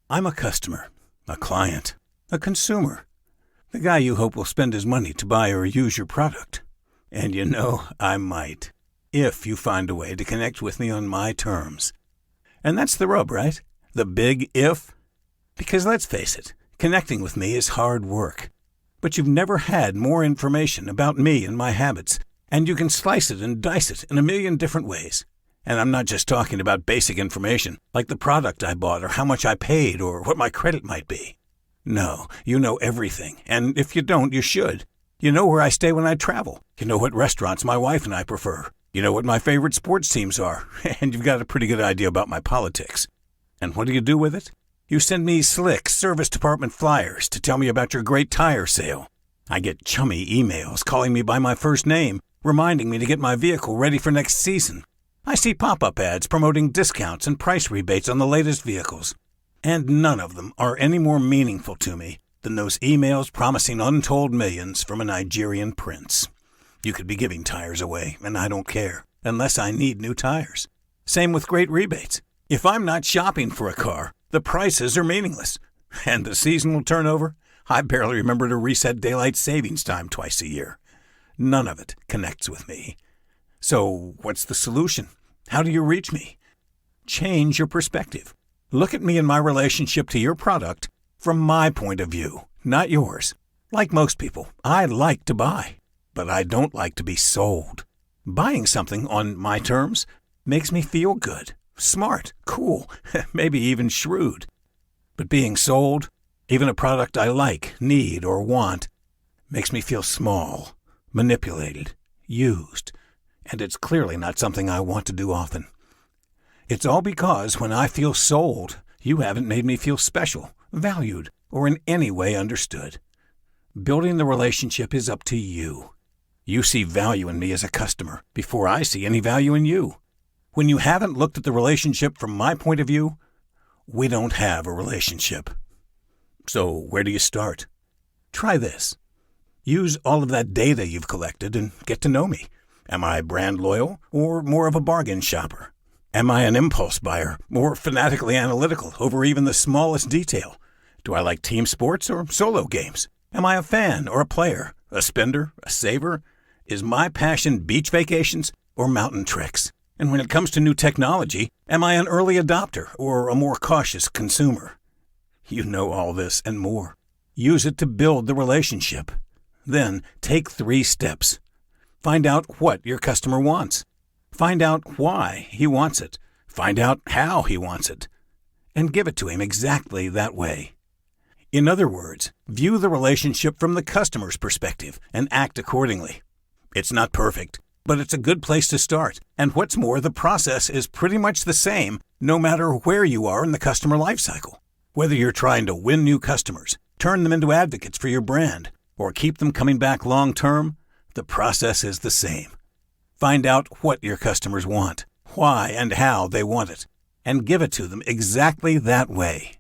I'm a customer, a client, a consumer, the guy you hope will spend his money to buy or use your product. And you know, I might, if you find a way to connect with me on my terms. And that's the rub, right? The big if. Because let's face it, connecting with me is hard work. But you've never had more information about me and my habits, and you can slice it and dice it in a million different ways. And I'm not just talking about basic information, like the product I bought or how much I paid or what my credit might be. No, you know everything, and if you don't, you should. You know where I stay when I travel. You know what restaurants my wife and I prefer. You know what my favorite sports teams are, and you've got a pretty good idea about my politics. And what do you do with it? You send me slick service department flyers to tell me about your great tire sale. I get chummy emails calling me by my first name, reminding me to get my vehicle ready for next season. I see pop-up ads promoting discounts and price rebates on the latest vehicles. And none of them are any more meaningful to me than those emails promising untold millions from a Nigerian prince. You could be giving tires away, and I don't care, unless I need new tires. Same with great rebates. If I'm not shopping for a car, the prices are meaningless. And the seasonal turnover? I barely remember to reset daylight savings time twice a year. None of it connects with me. So what's the solution? How do you reach me? Change your perspective. Look at me and my relationship to your product from my point of view, not yours. Like most people, I like to buy, but I don't like to be sold. Buying something on my terms makes me feel good, smart, cool, maybe even shrewd. But being sold, even a product I like, need, or want, makes me feel small, manipulated, used, and it's clearly not something I want to do often. It's all because when I feel sold, you haven't made me feel special, valued, or in any way understood. Building the relationship is up to you. You see value in me as a customer before I see any value in you. When you haven't looked at the relationship from my point of view, we don't have a relationship. So where do you start? Try this. Use all of that data you've collected and get to know me. Am I brand loyal or more of a bargain shopper? Am I an impulse buyer or fanatically analytical over even the smallest detail? Do I like team sports or solo games? Am I a fan or a player, a spender, a saver? Is my passion beach vacations or mountain treks? And when it comes to new technology, am I an early adopter or a more cautious consumer? You know all this and more. Use it to build the relationship. Then take 3 steps. Find out what your customer wants. Find out why he wants it. Find out how he wants it. And give it to him exactly that way. In other words, view the relationship from the customer's perspective and act accordingly. It's not perfect, but it's a good place to start. And what's more, the process is pretty much the same no matter where you are in the customer lifecycle. Whether you're trying to win new customers, turn them into advocates for your brand, or keep them coming back long term, the process is the same. Find out what your customers want, why and how they want it, and give it to them exactly that way.